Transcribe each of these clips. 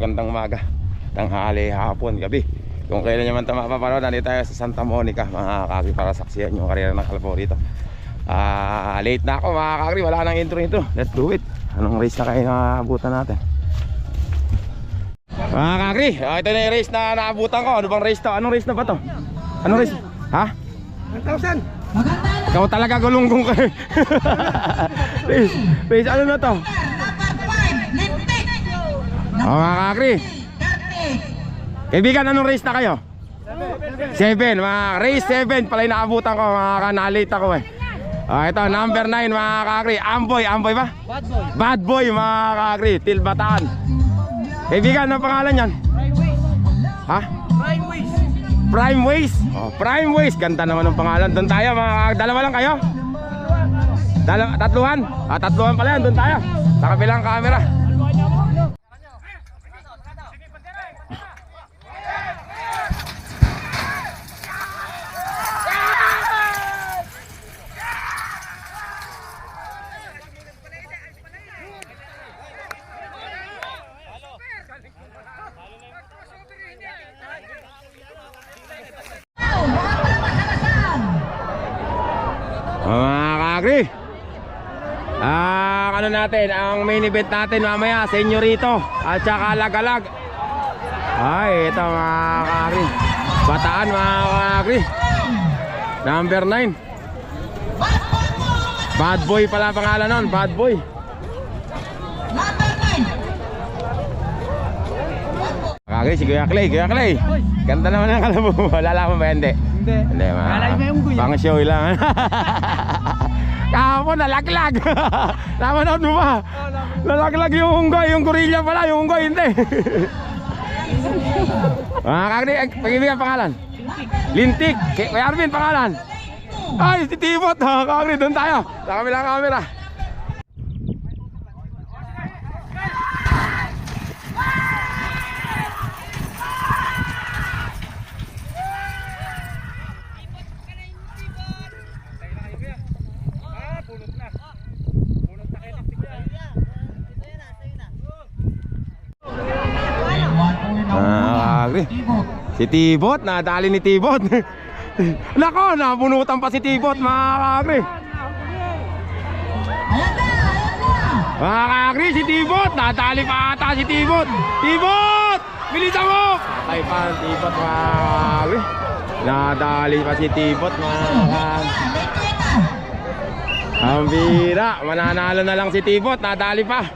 magandang umaga, tanghali, hapon, gabi. Kung kailan naman ito mapapanood, nandito tayo sa Santa Monica mga kakri para saksiyan yung karera ng kalbo rito. Late na ako mga kakri, wala nang intro ito. Let's do it. Anong race na kayo naabutan natin? Mga kakri, ito na yung race na naabutan ko. Ano bang race to? Anong race na ba to? Anong race? Ha? 1,000. Ikaw talaga gulunggong kayo. race ano na to? Mga kakri, kaibigan, anong race na kayo? 7, mga race 7 pala yung naabutan ko, mga kanalate ako eh. Ito, number 9 mga kakri, Amboy, Amboy ba? Bad Boy mga kakri, Til Bataan. Kaibigan, anong pangalan yan? Ha? Prime Ways. Oh, Prime Ways, ganda naman ng pangalan. Doon tayo mga kakri, dalawa lang kayo? Tatluhan? Tatluhan pala yan, doon tayo sa kabilang camera. Mga kakri, ano natin, ang main event natin mamaya, Senyorito at saka Lagalag. Ay, ito mga kakri, Bataan mga kakri, number 9, Bad Boy pala pangalan nun, Bad Boy. Kakri, si Kuya Clay, Kuya Clay, ganda naman ang kalabo mo, lalaman ba hindi? Hindi, pang show lang. Kahapon nalaglag. Namanood mo ba? Nalaglag yung unggoy, yung gorilla pala, yung unggoy hindi. Mga kakri, pag-ibig pangalan? Lintik. Kuya Arvin pangalan? Ay, si Tibot. Kakri, doon tayo sa kabilang camera. Si Tibot, nadali ni Tibot. Nako, nabunutan pa si Tibot mga kakri. Mga kakri, si Tibot, nadali pa ata si Tibot. Tibot, bilisan mo. Patay pa ang Tibot mga kakri. Nadali pa si Tibot mga kakri. Ang bira, mananalo na lang si Tibot, nadali pa.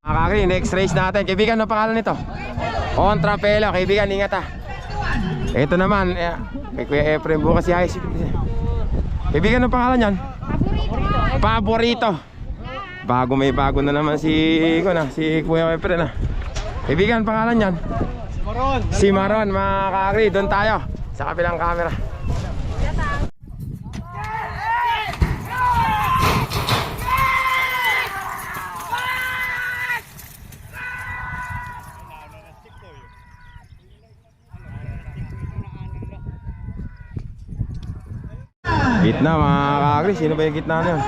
Mga kakri, next race natin. Kaibigan, ano pangalan nito? Contrapelo, kaibigan, ingat ha. Ito naman, kay Kuya Efrem, bukas si Hayes. Kaibigan, ang pangalan yan? Paborito. Bago, may bago na naman si Kuya Efrem ha. Kaibigan, pangalan yan? Si Maron, mga kakri, doon tayo sa kabilang camera. Gitna mga kakri, sino ba yung gitna na yun?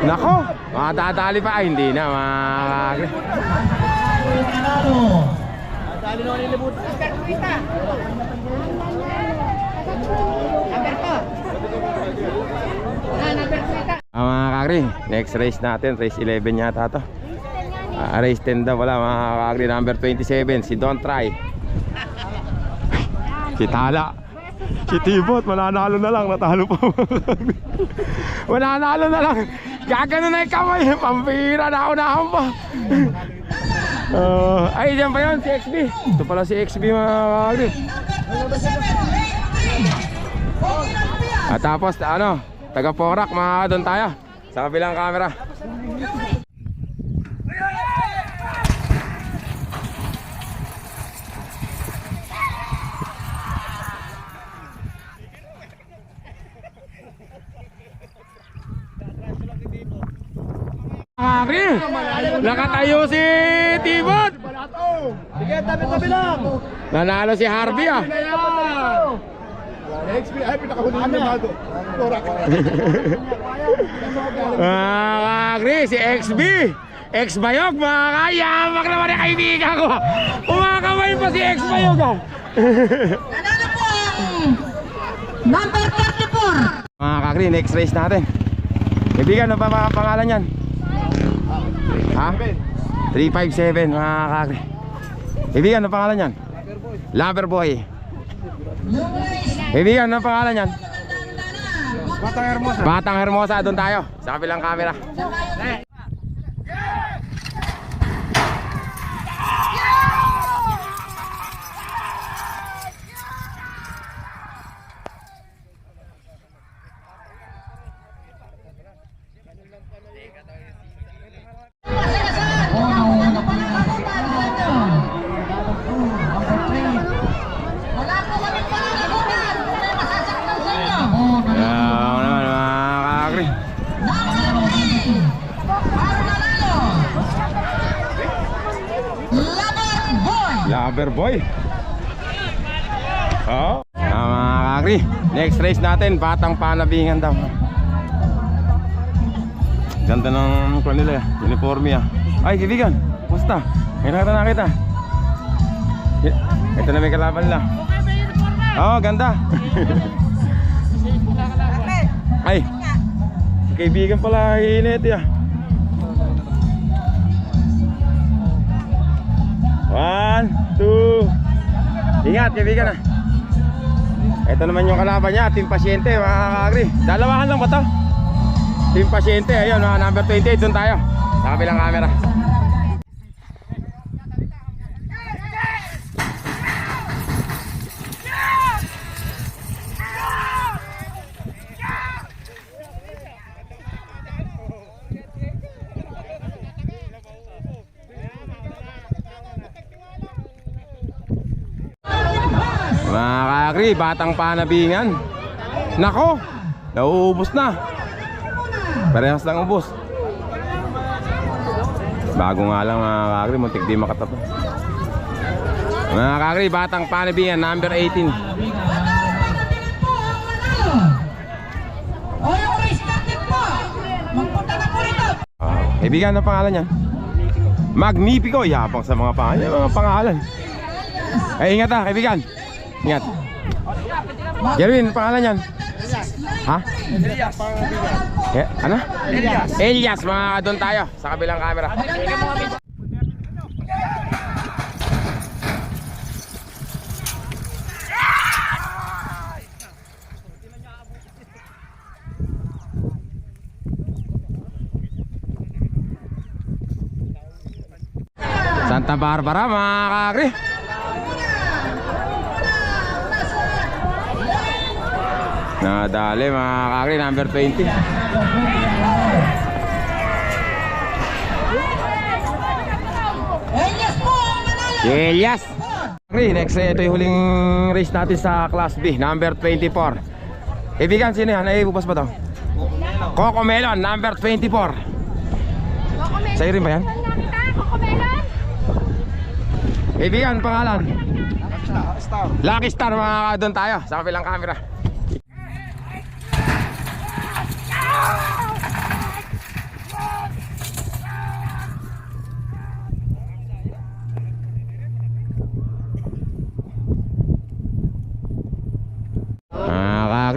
Nako, makatadali pa. Ay, hindi na mga kakri. Dali na nilibutan. Mga kakri, next race natin, race 11 yata to. Race 10 daw wala mga kakri, number 27, si Don't Try. Si Tala. Si Tibot, mananalo na lang, natalo pa. Mananalo na lang. Gagano na yung kamay, pampira na ako pa. Ay, dyan pa yun, si XB. Ito pala si XB mga kakri. At tapos, ano, taga Porak, mga doon tayo sa kabilang camera. Nakatayo si Tibot. Sige, tabi-tabi lang. Nanalo si Harvey ah. XP, ay pinakahuli yung Mado. Kakri, si XB. Ex-Bayog, mga kayamak naman yung kaibigan ko. Umakamay pa si Ex-Bayog ah. Nanalo po ang number 34. Mga kakri, next race natin. Kaibigan, ano pa mga pangalan yan? Ha? 357 mga kakri. Kaibigan, ano pangalan yan? Loverboy. Kaibigan, ano pangalan yan? Batang Hermosa. Batang Hermosa, doon tayo. Sa kabilang camera. Wala po kami pananagutan. May masasaktan sa inyo. Ayan naman mga kakri. Ang nanalo, Loverboy. Loverboy. Oo. Mga kakri, next race natin, Batang Panabingan daw. Ganda ng kwan nila, uniforme ah. Ay kaibigan, kumusta? May nakita na kita. Ito na may kalaban nila. Oo, ganda. Ay, si kaibigan pala init ah. 1, 2. Ingat kaibigan ah. Ito naman yung kalaban niya, Team Pasyente mga kakagri. Dalawahan lang ba to? Team Pasyente, ayun mga number 28, doon tayo. Sa kabilang camera. Mga kakri, Batang Panabingan. Nako, nauubos na. Parehas lang ubos. Bago nga lang mga kakri, muntik di makatapo. Mga kakri, Batang Panabingan, number 18. O yung race natin po. Magpunta na po rito. Kaibigan, ano pangalan niyan? Magnifico. Yapang sa mga pangalan. Mga pangalan. Ay, ingat ah, kaibigan. Ingat. Jerwin, pangalan niyan? Ha? Ano? Elias, mga doon tayo sa kabilang camera. Santa Barbara, mga kakri. Nadali mga kakri, number 20. Elias po ang nanalo. Elias. Next, ito yung huling race natin sa Class B, number 24. Kaibigan, sino yan? Ay, bupas ba to? Coco Melon, number 24. Sa'yo rin ba yan? Kaibigan, pangalan? Lucky Star, mga doon tayo sa kabilang camera.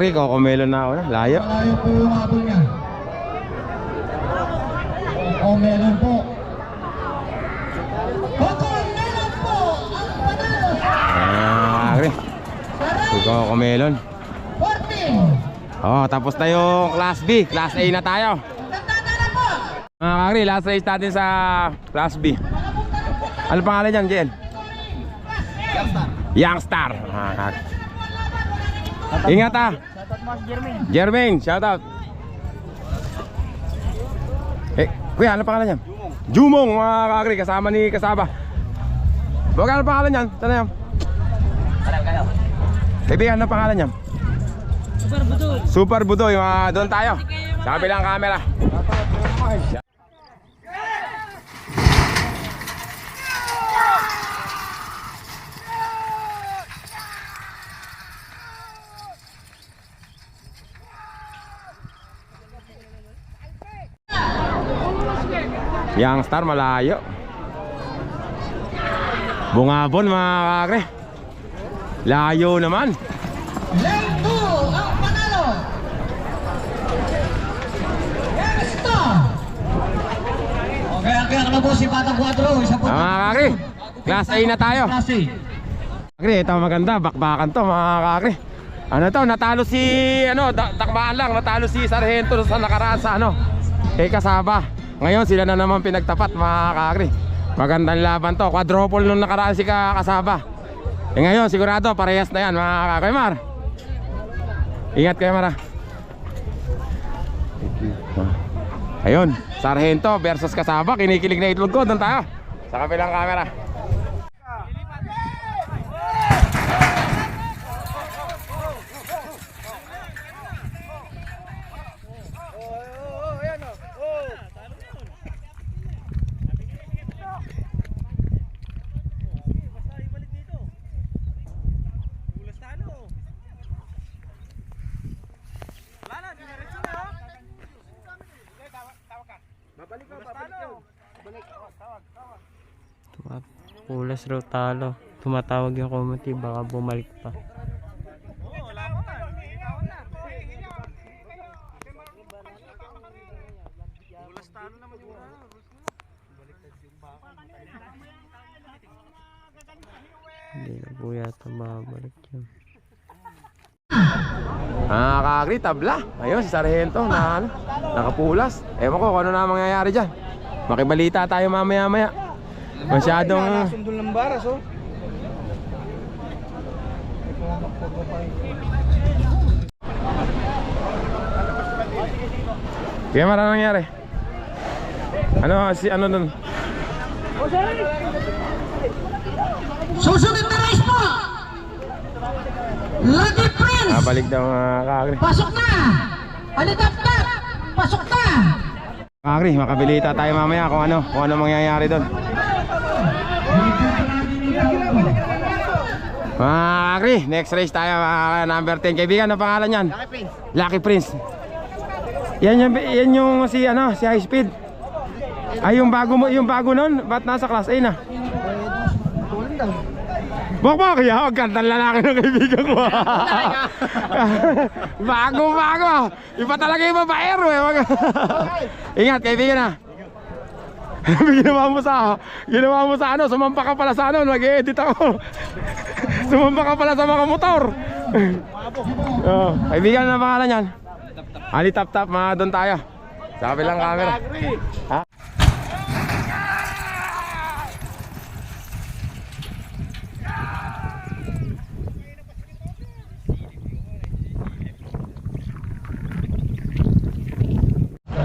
Kakri, Coco Melon na ako na, layo. Malayo po yung habol niya. O meron po. Coco Melon po ang panalo. Kakri, Coco Melon. 14. Oh, tapos na yung Class B, Class A na tayo. Nagdadala po. Mga kakri, last race natin sa Class B. Ano pangalan dyan, JL? Youngstar. Ingat ah. Jermaine, shout out. Kuya, ano pangalan yan? Jumong, mga kakri, kasama ni Kasaba. Baga, ano pangalan yan? Sana yan? Kaibigan, ano pangalan yan? Super Budoy, mga doon tayo. Sa kabilang camera. Youngstar malayo. Bungabon mga kakre. Layo naman. Lane 2 ang panalo. Esto. Okay, kaya na po si Batang 4. Isa po. Mga kakre, Class A na tayo. Class A. Kakre, ito maganda. Bakbakan to mga kakre. Ano to, natalo si, takbaan lang. Natalo si Sargento sa nakaraan sa kay Kasaba. Ngayon sila na naman pinagtapat mga kakre. Magandang laban to. Quadruple nung nakaraan si Kasaba. Ngayon sigurado parehas na yan mga kakre. Mar, ingat kayo Mara. Ayun, Sargento versus Kasaba. Kinikilig na itlog ko. Doon tayo sa kabilang camera. Pulas raw talo. Tumatawag yung committee, baka bumalik pa. Hindi na po yata babalik yun. Kakagri, tabla. Ayun, si Sargento na nakapulas. Ewan ko kung ano na mangyayari dyan. Makibalita tayo mamaya-maya. Masyadong... Sundol ng baras, oh. Kaya marang nangyari. Ano nun? Susunod na race po. Lucky Prince. Balik daw mga kakagri. Pasok na. Alitap-tap. Pasok na. Kakagri, makabilita tayo mamaya kung ano mangyayari doon. Mga kakagri, next race tayo mga number 10. Kaibigan, ano pangalan yan? Lucky Prince. Yan yung si High Speed. Ay yung bago nun, ba't nasa class A na? Bok, ya, huwag kang lalaki ng kaibigan ko. Bago. Iba talaga yung babaero eh. Ingat kaibigan na. Ginawa mo sa sumampa ka pala sa nag-e-edit ako. Sumampa ka pala sa mga motor. Kaibigan na pangalan yan. Ali tap mga doon tayo. Sa kabilang camera. Ha?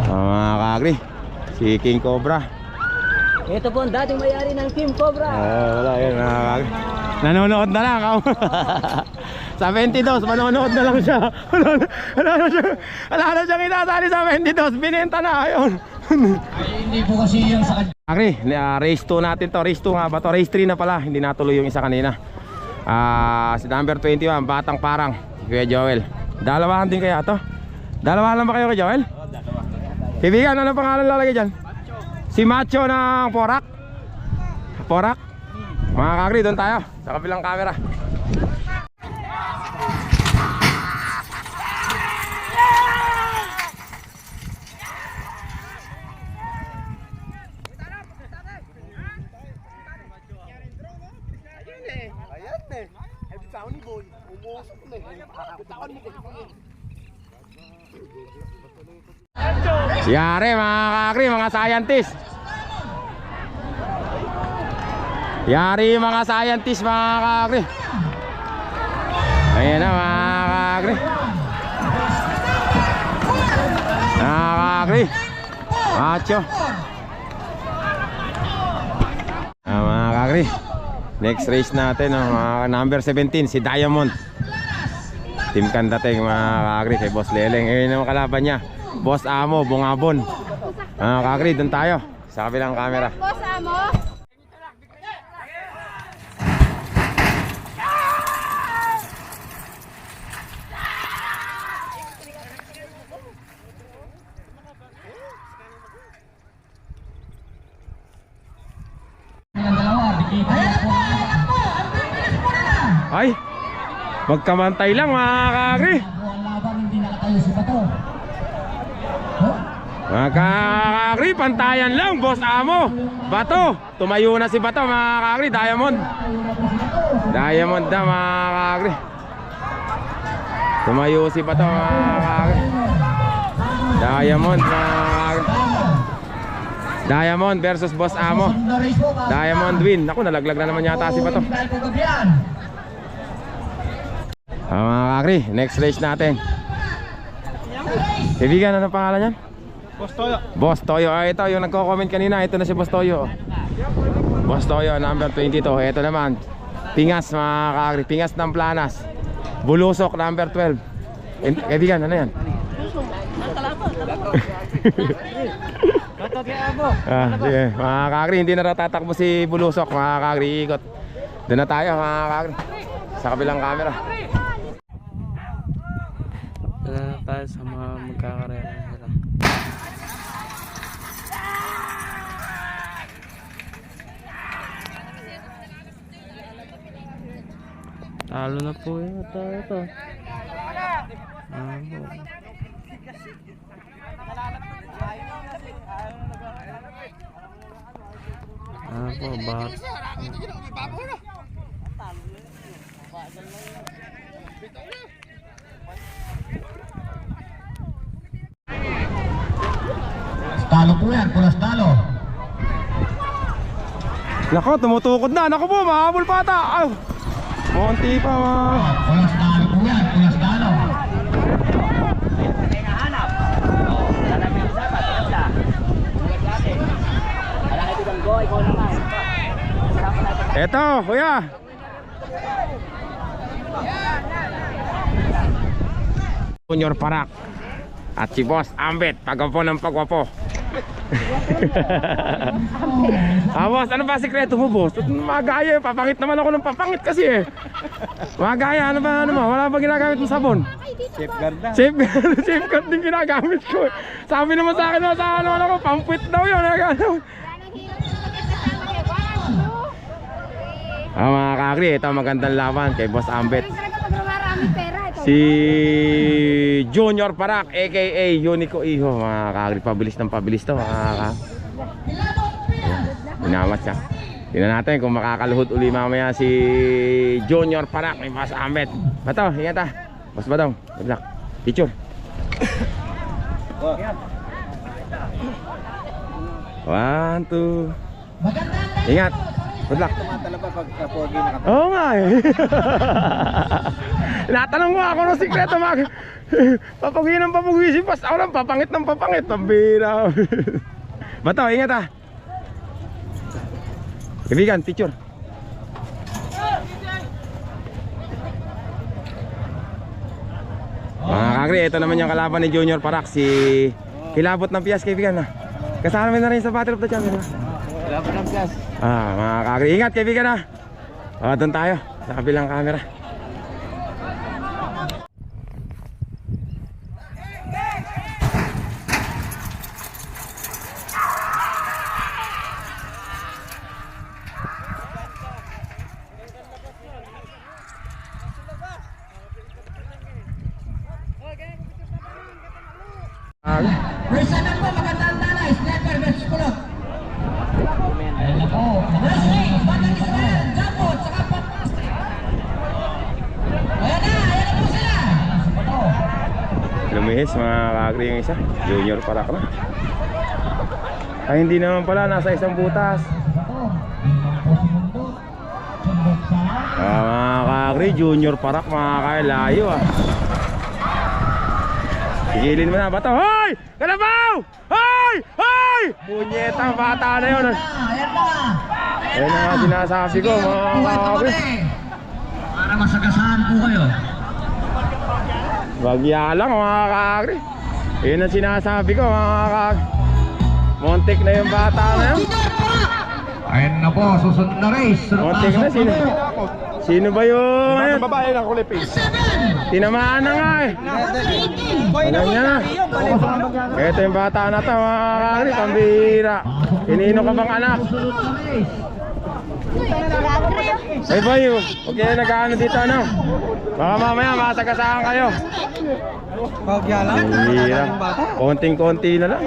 Mga kakagri, si King Cobra. Ito po ang dating may-ari ng Team Cobra. Wala yun mga kakagri. Nanonood na lang ako. Sa 22, manonood na lang siya. Wala na siyang itatali sa 22. Binenta na yun. Hindi po kasi yung sa kanya. Kakagri, race 2 natin to. Race 2 nga ba to? Race 3 na pala. Hindi natuloy yung isa kanina. Si number 21, Batang Parang, Kuya Joel. Dalawahan din kaya to? Dalawahan lang ba kayo kay Joel? Kaibigan, ano pangalan lalagay dyan? Si Macho ng Porak. Mga kakagri, doon tayo sa kabilang camera. Yari mga kakagri, mga scientist. Yari mga scientist mga kakagri. Ayan na mga kakagri. Mga kakagri, Macho. Mga kakagri, next race natin number 17, si Diamond. Team Kandateng mga kakagri, kay Boss Leleng. Ayun naman kalaban niya, Boss Amo, Bungabon. Mga kakagri, doon tayo sa kabilang camera. Boss Amo. Magkamantay lang mga kakri. Ang laban, hindi nakatayo si Bato. Oh, Mga kakri, pantayan lang, boss amo. Bato, tumayo na si Bato mga kakri. Diamond. Diamond na mga kakri. Tumayo si Bato mga kakri. Diamond mga kakri. Diamond versus boss amo. susunod na race po. Diamond win. Ako, nalaglag na naman yata si Bato. Dahil po Gabriel. Mga kakri, next race natin. Kaibigan, ano pangalan yan? Boss Toyo. Boss Toyo. Ito yung nagko-comment kanina. Ito na si Boss Toyo. Boss Toyo, number 22. Ito naman, Pingas mga kakri. Pingas ng Planas. Bulusok, number 12. Kaibigan, ano yan? Sige. Mga kakri, hindi na tatakbo si Bulusok. Mga kakri, ikot. Doon na tayo mga kakri. Sa kabilang camera. Wala na tayo sa mga magkakarera nila. Talo na po yata ito. Po, bahat. Talo po yan, pulas talo. Nako, tumutukod na. Nako po, mahabol pa ata. Ay, konti pa mga. Pulas talo po yan, pulas talo. Eto, kuya. Junior Parak at si Boss Ambet, pagwapo ng pagwapo. Boss, ano ba sikreto mo, boss? Magaya, papangit naman ako ng papangit kasi eh. Magaya, ano ba, wala ba ginagamit mo sabon? Safeguard na. Safeguard din ginagamit ko. Sabi naman sa akin, sa ano, pampuit daw yun. Mga kakri, ito magandang laban kay Boss Ambet. Si Junior Parak aka Unico Iho. Mga kakri, pabilis ng pabilis to mga kakri. Inamat siya. Tingnan natin kung makakaluhod uli mamaya si Junior Parak may Boss Ambet. Bato, ingat ah. Boss Badong, good luck. Picture. One, two. Ingat. Good luck. Oo nga eh. Natanong mo ako ng sikreto mga papugi ng papugi si Boss. Ako lang papangit ng papangit. Pambira. Bato, ingat ah. Kaibigan, picture. Mga kakri, ito naman yung kalaban ni Junior Parak. Si Kilabot ng Pias, kaibigan na. Kasama na rin sa Battle of the Champion. Kilabot ng Pias. Mga kakri, ingat kaibigan na. Doon tayo, sa kabilang camera. Race na po, magandang tanay. Sniper versus Kulot. Ayun na po. Race 8, Batang Israel, Jambo, tsaka Pampastic. Ayan na po sila. Lumihis mga kakri yung isa. Junior Parak na. Ay hindi naman pala, nasa isang butas. Mga kakri, Junior Parak mga kailayo ah. Sigilin mo na, Bato. Hoy! Kalabaw! Hoy! Hoy! Punyetang bata na yun. Ayan na. Ayun na nga sinasabi ko mga kakri. Para masagasahan po kayo. Bagya lang mga kakri. Yun ang sinasabi ko mga kakri. Montik na yung bata na yun. Ayun na po, susunod na race. Montik na sino? Sino ba yun? Ayun. Babae ng kulay pink. Tinamaan na nga eh. Alam niya na. Ito yung bata na to mga kakri. Pambira. Kinino ka bang anak? Susunod na race. Hey boy, huwag kayo nag-ano dito ano. Baka mamaya masagasaan kayo. Hira. Konting-konti na lang.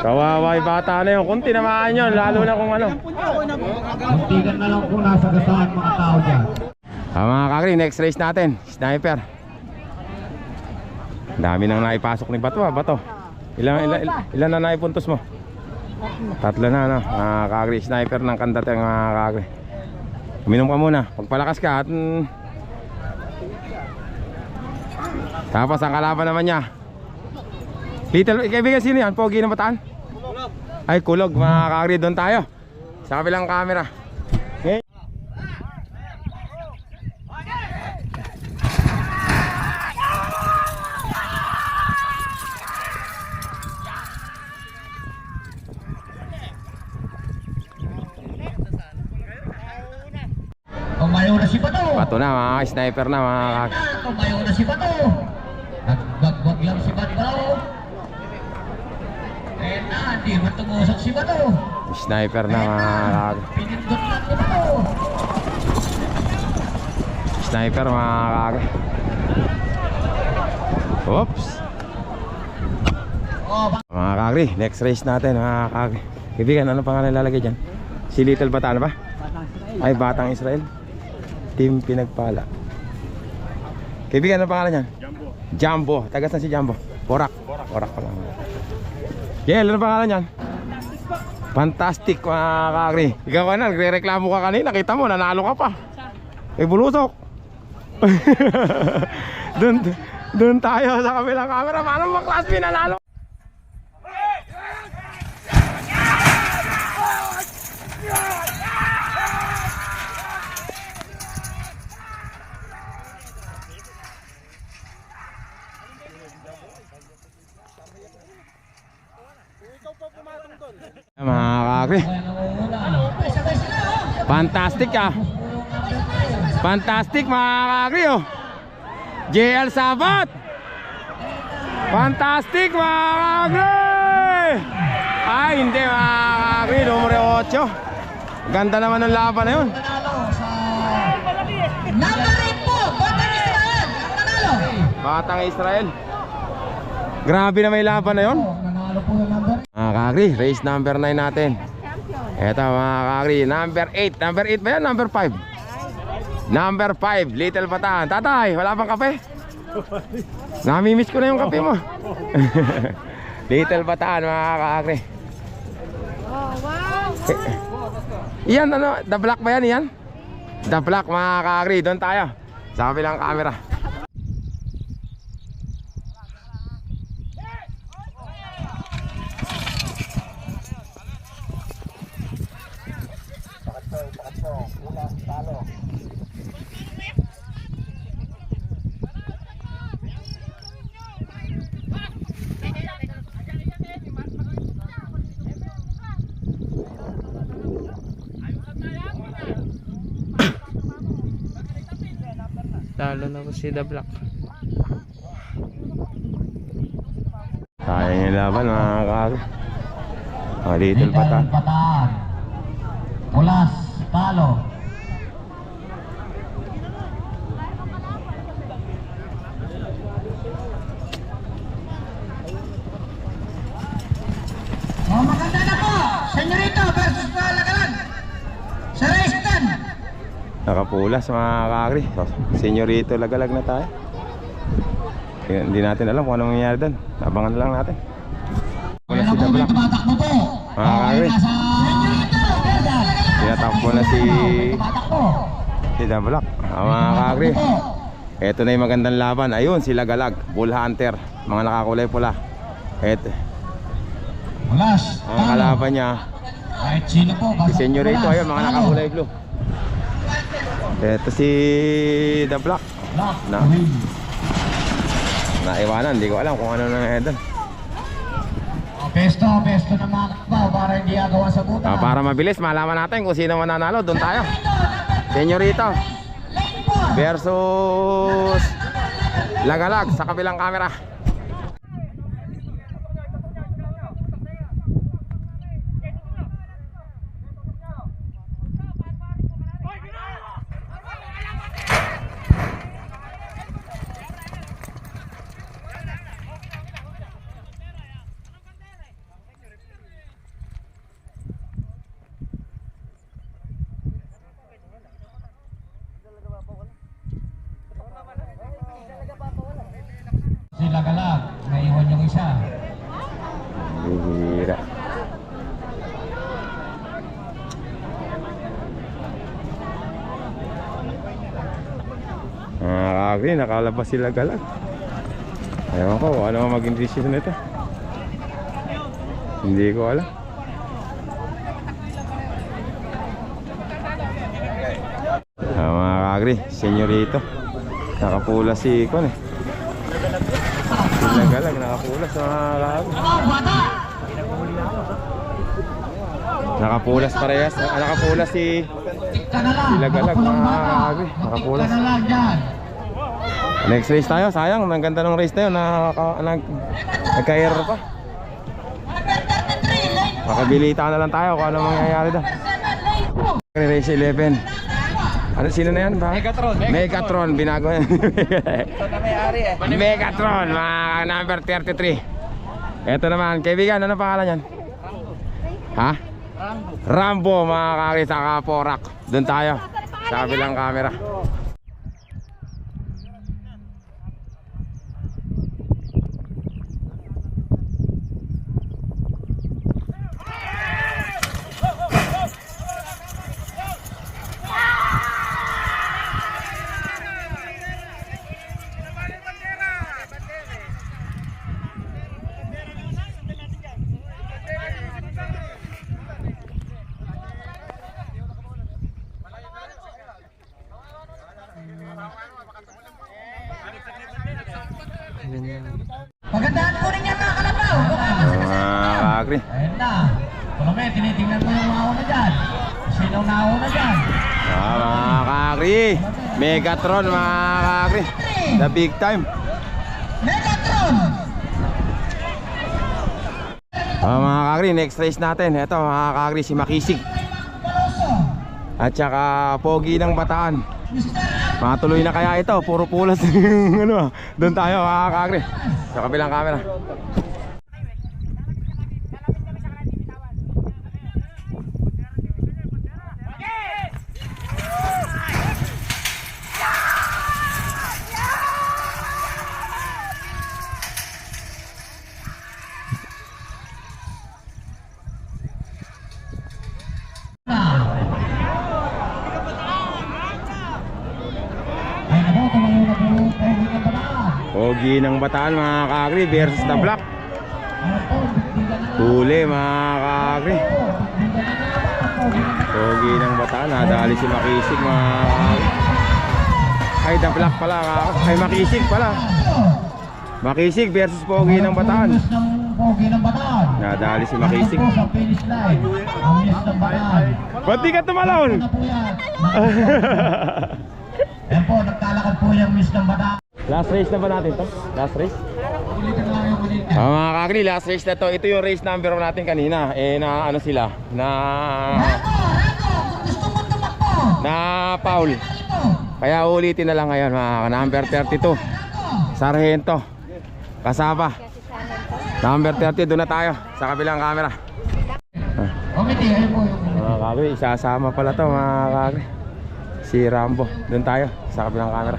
Kawawa yung bata na yun. Kunti naman yun, lalo na kung ano. Muntikan na lang po nasagasaan mga tao dyan. Mga kakri, next race natin. Sniper. Dami nang naipasok ni Bato. Bato. Ilan na naipuntos mo? 3 na no. Mga kakri, sniper ng Kandate mga kakri. Uminom ka muna. Pagpalakas ka at tapos ang kalaban naman niya. Little, kaibigan sino yan? Pogi na Bataan? Ay Kulog mga kakri, doon tayo. Sa kabilang camera. Okay. Tumayo na si Bato. Bato na mga sniper na mga kakri. Tumayo na si Bato. Nagbagwag lang si Bato. Eh na, hindi matungusok si Bato. Sniper na mga kakri. Pinindot lang si Bato. Sniper mga kakri. Oops. Oh, Mga kakri, next race natin mga kakri. Kaibigan, ano pangalan lalagay dyan? Si Little Bataan ba? Ay, Batang Israel. Team Pinagpala. Kaibigan, ano pangalan yan? Jumbo. Tagas na si Jumbo. Borak. Borak pa lang. Yel, ano pangalan yan? Fantastic mga kakri. Ikaw ka na, nagre-reklamo ka kanina. Kita mo, nanalo ka pa. Eh, bulusok. Doon tayo sa kabilang camera. Paano mga class B nanalo? Mga kakri, fantastic ah. Fantastic mga kakri oh. JL Sabat. Fantastic mga kakri. Ay hindi mga kakri, numero 8. Ganda naman ng laban na yun. number 8 po, Batang Israel. Nanalo. Batang Israel. Grabe na may laban na yun. Nanalo po yung number. Mga kakri, race number 9 natin. Eto mga kakri, number 8. Number 8 ba yan? Number 5? Number 5, Little Bataan. Tatay, wala bang kape? Namimiss ko na yung kape mo. Little Bataan mga kakri. Iyan ano, the black ba yan? Iyan? The black mga kakri, doon tayo. Sa kabilang camera. Talo na ko si The Black. Sayang yung laban mga kakri. Mga Little Bataan. Bataan. Pulas, talo. Oh, maganda na po. Senyorito versus Lagalan. Sa race 10. Nakapulas mga kakri. Senyorito lagalag na tayo. Hindi natin alam kung anong nangyayari doon. Abangan na lang natin. Wala si The Black. Tumatakbo po. Mga kakri, Senyorito versus tinatakbo na si The Black. Mga kakri, eto na yung magandang laban. Ayun, si Lagalag, Bull Hunter. Mga nakakulay pula. Eto, Pulas, ang kalaban niya kahit sino po. si Senyorito. Ayun, mga nakakulay blue. Eto si The Black. Na. Naiwanan, hindi ko alam kung ano nangyayari doon. Pesto na mga kakbaw para hindi agawan sa buta. Para mabilis, malaman natin kung sino mananalo. Doon tayo. Senyorito versus Lagalag sa kabilang camera. Bihira. Kagri, nakalabas sila galag. Ewan ko, ano ang maging decision nito. Hindi ko alam. Mga kagri, senyorito. Nakapula si Kon eh. Sila galag, nakapulas mga kagri. Nakapulas parehas. Nakapulas si sila galag mga kagri. Nakapulas. Next race tayo, sayang, ang ganda ng race tayo, nagka-error pa. Makabilita na lang tayo kung ano mangyayari doon. Race 11. Ano, sino na yan ba? Megatron. Megatron, binago yan. Megatron, mga number 33. Ito naman, kaibigan, ano pangalan yan? Ha? Rambo, mga kakita kaporak. Doon tayo, sa kabilang camera. Magandaan po rin yan mga kalabaw. Mga kakri. Ayun na. Kulome, tinitingnan mo yung mauna dyan. Sino nauna dyan? Mga kakri. Megatron mga kakri. The big time. Megatron! Mga kakri, next race natin. Ito mga kakri, si Makisig. At saka Pogi ng Bataan. Matuloy na kaya ito, puro pulas. Ano, doon tayo mga kakri. Sa kabilang camera. Pogi ng Bataan mga kakri versus the Black. Huli mga kakri. Pogi ng Bataan, nadali si Makisig mga kakri. Ay, the Black pala kakri. Ay, Makisig pala. Makisig versus Pogi ng Bataan. Pogi ng Bataan. Nadali si Makisig. Sa finish line. Ang miss ng Bataan. Ba't di ka tumalon? Ano po yan? Ayan po, nagkalakad po yung miss ng Bataan. Last race na ba natin to? Last race? Ulitin lang yung ulit. Mga kakri, last race na to. Ito yung race number natin kanina. Eh, na ano sila? Na Gusto mo tumakbo? na foul. Kaya ulitin na lang ngayon mga number 32. Sargento. Kasama. Number 30, doon na tayo sa kabilang camera. Committee, ayun po yung Mga kakri, isasama pala to mga kakri. Si Rambo. Doon tayo sa kabilang camera.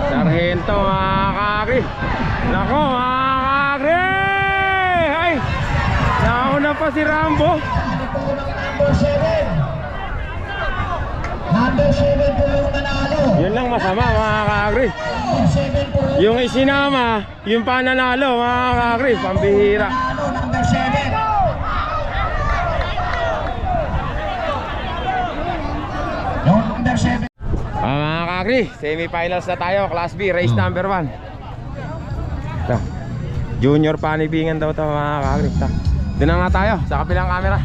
Sargento mga kakri. Nako mga kakri. Ay, nauna pa si Rambo. number 7. Number 7 po yung nanalo. Yun lang masama mga kakri. Number 7 po yung Yung isinama, yung pananalo mga kakri. Pambihira. nanalo, number 7. Yung number 7. Mga kakri, semi-finals na tayo. Class B, race number 1. Ito. Junior panibingan daw ito mga kakri. Ito. Doon na nga tayo sa kabilang camera.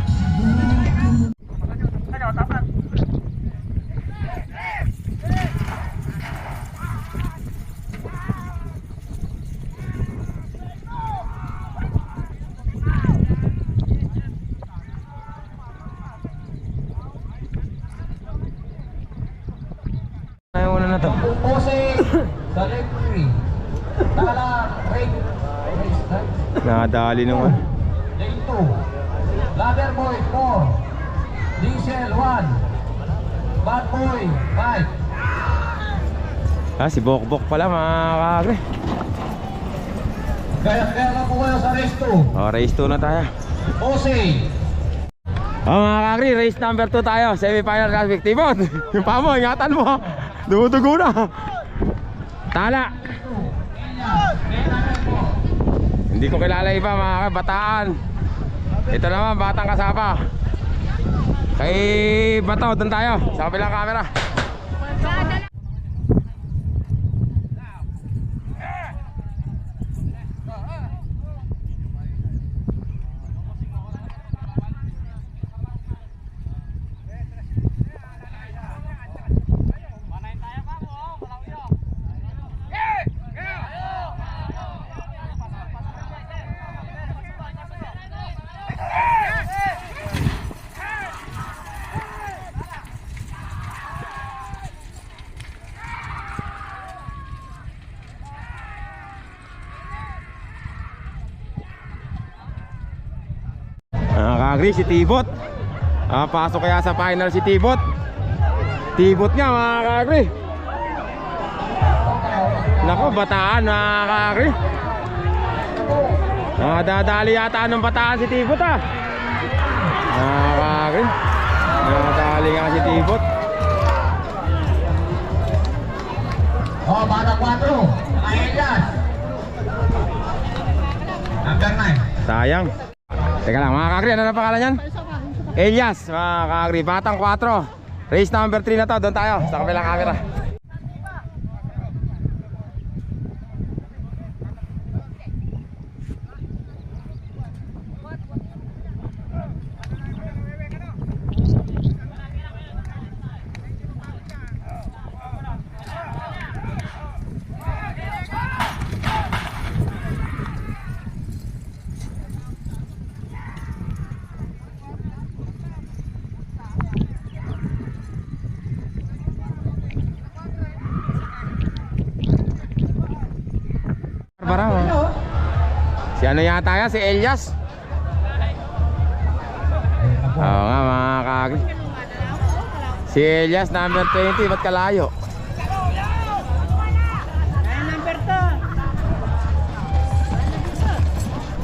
Nadali naman. Lane 2. Loverboy 4. Diesel 1. Bad Boy 5. Ah, si Bokbok pala mga kakagri. Kaya lang po kayo sa race 2. Oh, race 2 na tayo. Jose. Oh mga kakagri, race number 2 tayo. Semi-final classic. Tibot, yung paa mo, ingatan mo. Dumudugo na. Tala. Hindi ko kilala iba mga kabataan. Ito naman, batang kasapa. Kay Bato, doon tayo. Sa kabilang camera. Nakakagri si Tibot. Pasok kaya sa final si Tibot. Tibot nga mga kakagri. Nako, bataan mga kakagri. Nadadali yata ng bataan si Tibot ah. Nakakagri. Nadadali nga si Tibot. Oh, bata 4. Aedas. Number 9. Sayang. Teka lang mga kakagri, ano na pangalan yan? Elias mga kakagri, batang 4. Race number 3 na to, doon tayo sa kabilang camera. Parang si ano yata yan, si Elias. Oo nga mga kakagri. Si Elias number 20, ba't kalayo? Number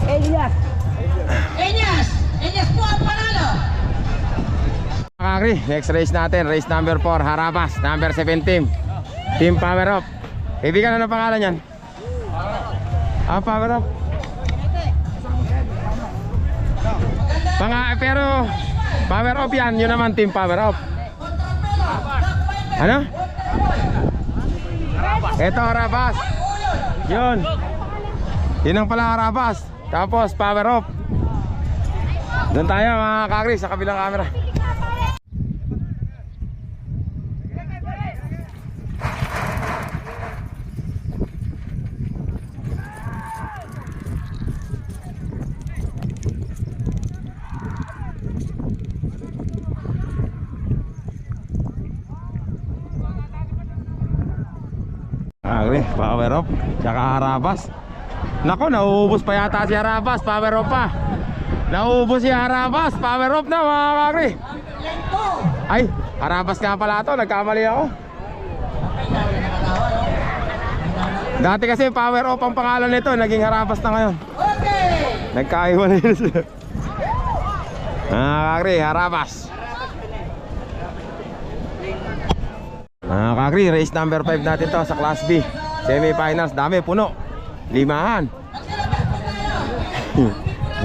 2. Elias. Elias po ang panalo. Kakagri, next race natin, race number 4, Harabas, number 17. Team Power Up. Kaibigan, ano pangalan yan? Power Up. Pero Power Up yan, yun naman Team Power Up. Ano? Ito Harabas. Yun. Yun ang pala Harabas. Tapos Power Up. Doon tayo mga kakagri sa kabilang camera. Power Up, tsaka Harabas. Nako, nauubos pa yata si Harabas. Power Up pa. Nauubos si Harabas. Power Up na mga kakagri. Ay, Harabas nga pala to. Nagkamali ako. Dati kasi Power Up ang pangalan nito. Naging Harabas na ngayon. Nagkaiwan na yun sila. Mga kakagri, Harabas. Mga kakagri, race number 5 natin to sa Class B. Semi-finals, dami, puno. Limahan.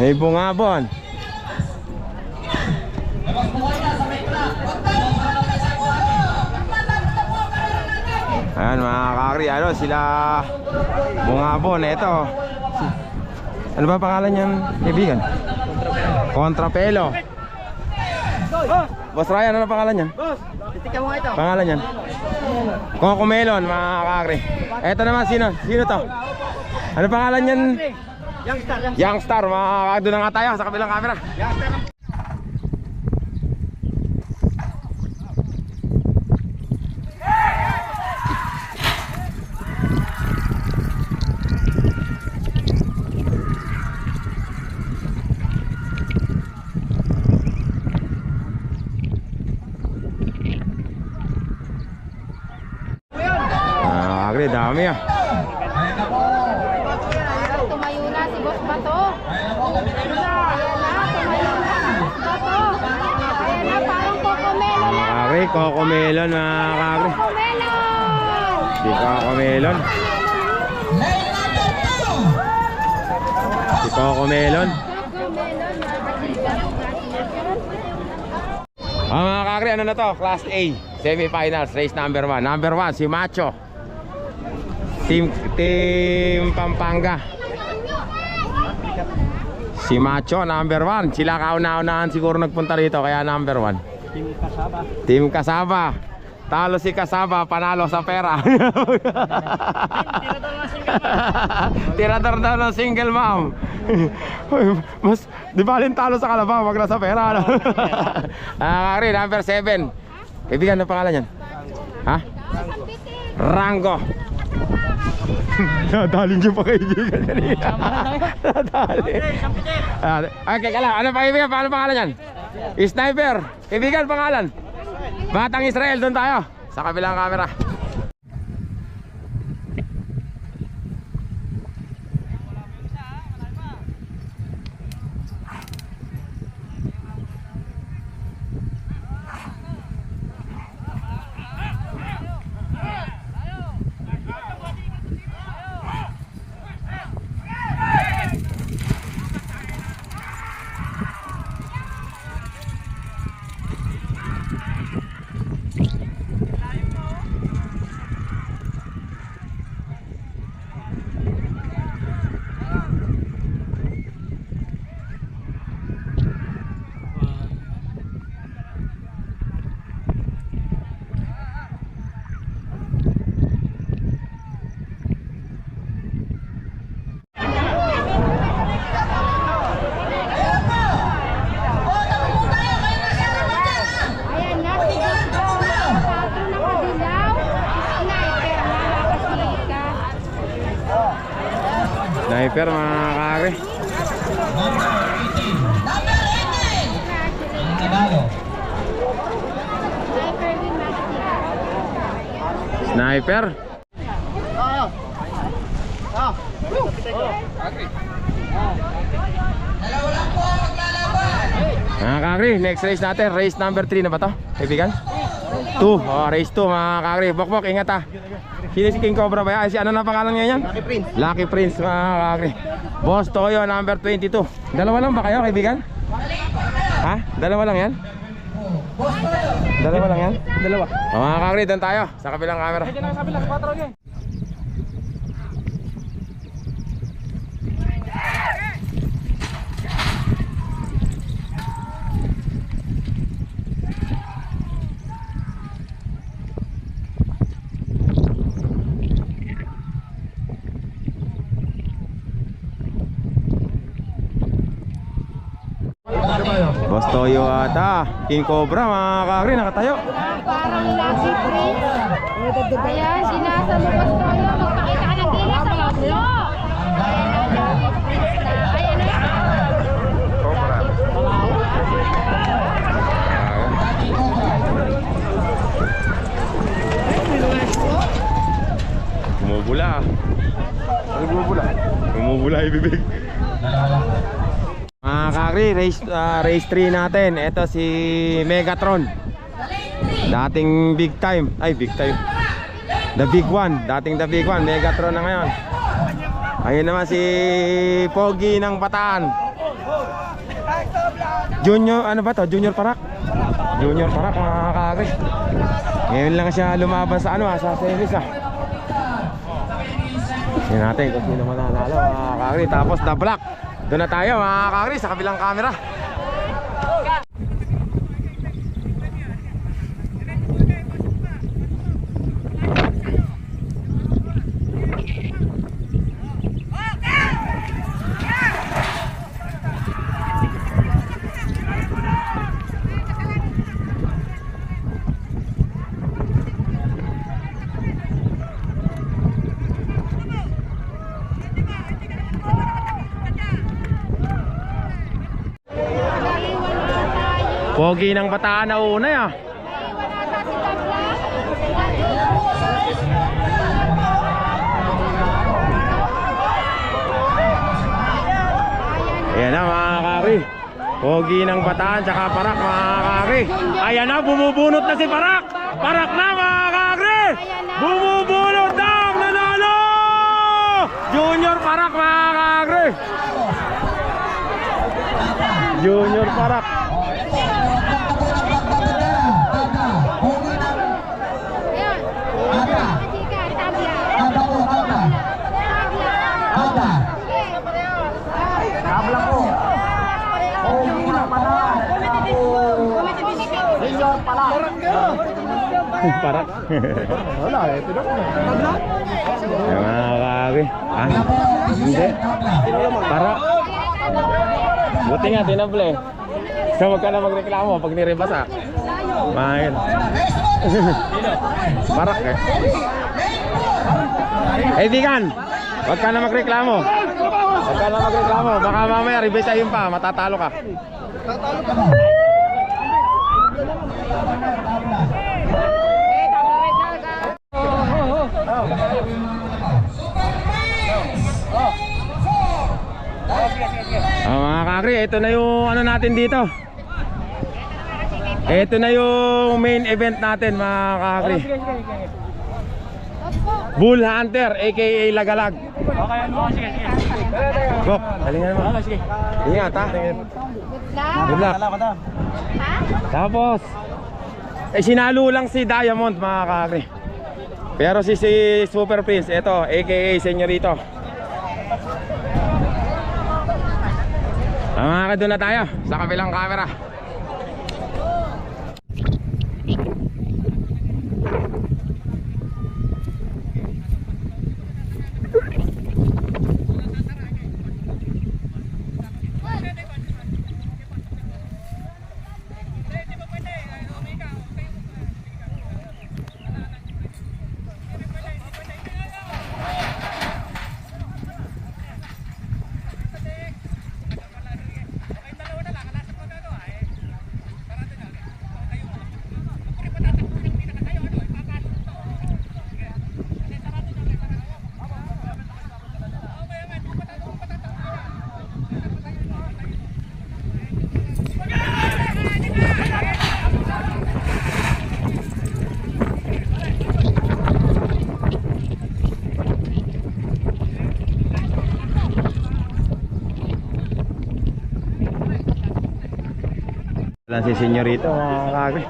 May bungabon. Ayan mga kakagri, ano sila bungabon, ito. Ano ba pangalan niyan, kaibigan? Contrapelo. Boss Ryan, ano pangalan niyan? Pangalan niyan? Cocomelon, mga kakagri. Ito naman, sino? Sino to? Ano pangalan niyan? Youngstar, mga kakagri. Doon na nga tayo sa kabilang camera. Coco Melon mga kakri. Si Coco Melon. Lane number 2. Si Coco Melon. Mga kakri, ano na to? Class A Semifinals, race number 1. Number 1, si Macho. Team Pampanga. Si Macho, number 1. Sila kauna-unahan siguro nagpunta rito, kaya number 1. Team Kasaba. Team Kasaba. Talo si Kasaba, panalo sa pera. Tirador daw ng single mom. Uy, mas, di ba alin talo sa kalabaw, wag na sa pera. Ano? Kari, number 7. Kaibigan, ano pangalan yan? Ha? Rango. Nadalin niyo pa kaibigan kanina. Nadalin. Okay, kala. Ano pa kaibigan? Paano pangalan yan? Sniper. Kaibigan, pangalan? Batang Israel, doon tayo. Sa kabilang camera. Sniper mga kare. Number 18. Ang Tagalog. Sniper. Dalawa lang po ang maglalaban. Mga kakri, next race natin. Race number 3 na ba to? Kaibigan? 2. Race 2 mga kakri. Bok, ingat ha. Sino si King Cobra ba yan? Si ano na pangalan niya yan? Lucky Prince. Lucky Prince mga kakri. Boss Toyo number 22. Dalawa lang ba kayo kaibigan? Ha? Dalawa lang yan? Dalawa lang yan? Dalawa. Mga kakri, doon tayo. Sa kabilang camera. Sa kabilang 4 yan. Boss Toyo ata. King Cobra mga kakri, nakatayo. Parang Lucky Prince. Ayan, sinasa mo Boss Toyo. Magpakita ka ng gila sa Oslo. Ayan na. Bumubula. Ano bumubula? Bumubula ibibig. Mga kakri, race 3 natin. Ito si Megatron. Dating big time. Ay, big time. The big one. Dating the big one. Megatron na ngayon. Ayun naman si Pogi ng Bataan. Junior, ano ba to? Junior Parak. Junior Parak mga kakri. Ngayon lang siya lumaban sa ano, sa series ah. Tingnan natin kung sino mananalo mga kakri. Tapos the black. Doon na tayo mga kakri sa kabilang camera. Pogi ng Bataan na una ya. Ayan na mga kakri. Pogi ng Bataan, tsaka Parak mga kakri. Ayan na, bumubunot na si Parak. Parak na mga kakri. Bumubunot na, nanalo! Junior Parak mga kakri. Junior Parak. Parak. Wala eh, tinok na. Ay, mga kakri. Ah, hindi. Parak. Buti nga, tinable. So, wag ka na magreklamo pag nirebasa. Mahin. Parak eh. Eh, Digan, wag ka na magreklamo. Wag ka na magreklamo. Baka mamaya, rebasahin pa, matatalo ka. Mga kakri, ito na yung ano natin dito. Ito na yung main event natin mga kakri. Bull Hunter aka Lagalag. Bok, halingan mo. Ingat ha. Good luck. Tapos sinalo lang si Diamond mga kakri. Pero si Super Prince, ito aka Senyorito. Mga doon na tayo sa kabilang camera. Si Senyorito mga kakri.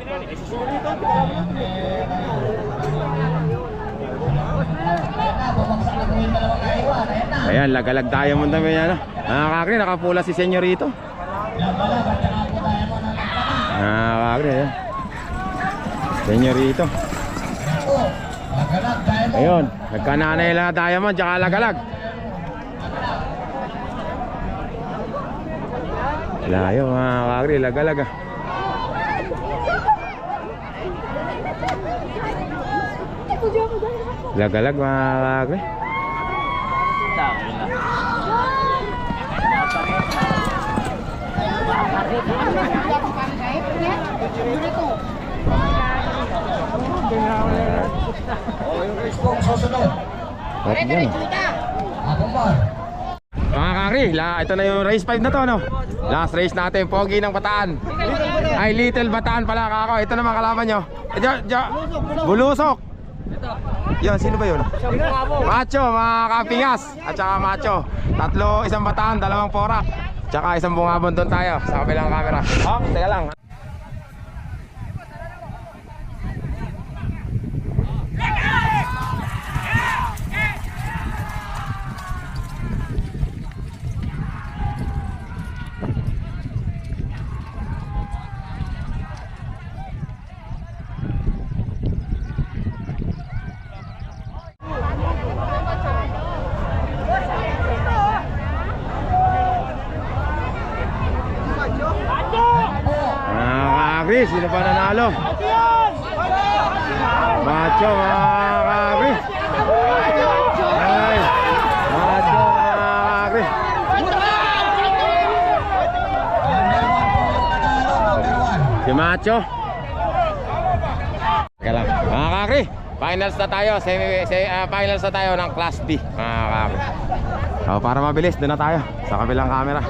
Ayan, Lagalag Diamond naman yan. Mga kakri, nakapula si Senyorito. Mga kakri, ayan. Senyorito. Ayun, nagkananay lang Diamond tsaka Lagalag. Layo mga kakri, Lagalag ah. Lagalag mga kakri. At yan. Mga kakri, ito na yung race 5 na to, no? Last race natin, Pogi ng Bataan. Ay, Little Bataan pala kako. Ito naman kalaban nyo. Bulusok. Yan, sino ba yun? Macho, mga kapingas. At saka Macho. Tatlo, isang Bataan, dalawang Porak. Tsaka isang Bungabon doon tayo sa kabilang camera. Oh, teka lang. Sino pa nanalo? Macho mga kakri. Ay, Macho mga kakri. Si Macho. Teka lang. Mga kakri, finals na tayo. Finals na tayo ng Class B mga kakri. Para mabilis, doon na tayo sa kabilang camera.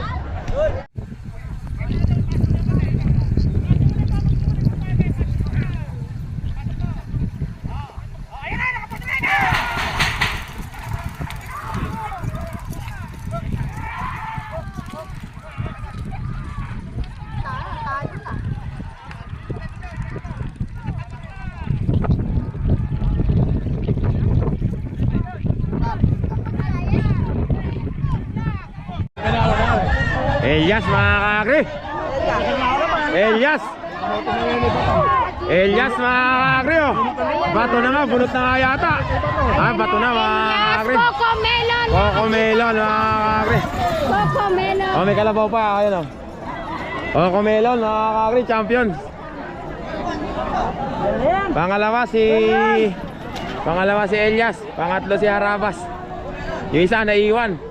Elias mga kakri. Elias mga kakri oh. Bato na nga, bunot na nga yata. Ah, bato na mga kakri. Coco Melon. Coco Melon mga kakri. Coco Melon. Oh, may kalabaw pa, ayun oh. Coco Melon mga kakri, champion. Pangalawa si Elias, pangatlo si Harabas. Yung isa naiwan.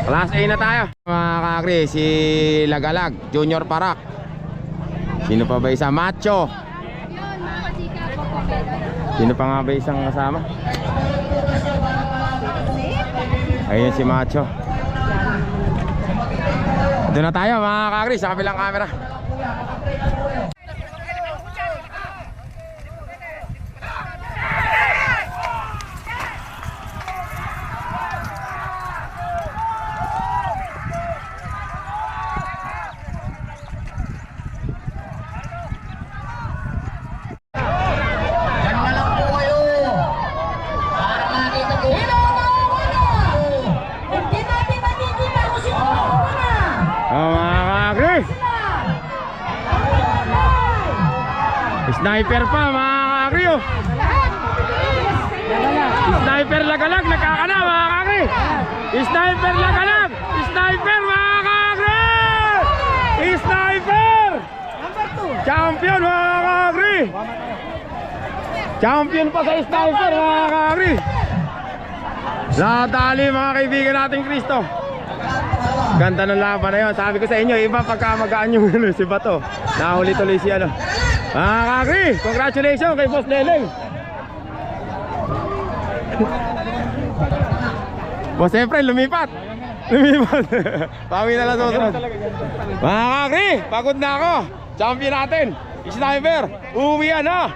Class A na tayo. Mga kakri, si Lagalag, Junior Parak. Sino pa ba isa? Macho. Yun, mga kasika, Coco Melon. Sino pa nga ba isang kasama? Ayun si Macho. Doon na tayo mga kakri, sa kabilang camera. Yan na lang po kayo. Para makita ko. Hindi natin makikita kung sino na. Oh, mga kakri. Sniper pa mga kakri oh. Sniper Lagalag, nakakana mga kakri. Sniper Lagalag. Sniper mga kakri. Sniper. Champion mga kakri. Champion pa sa sniper mga kakri. Nadali mga kaibigan nating Kristo. Ganda ng laban na yun. Sabi ko sa inyo, iba pagka magaan yung si Bato. Nahuli tuloy si ano. Mga kakri, congratulations kay Boss Leleng. Boss Efren, lumipat. Pawi na lang susunod. Mga kakri, pagod na ako. Champion natin, sniper. Uwi na.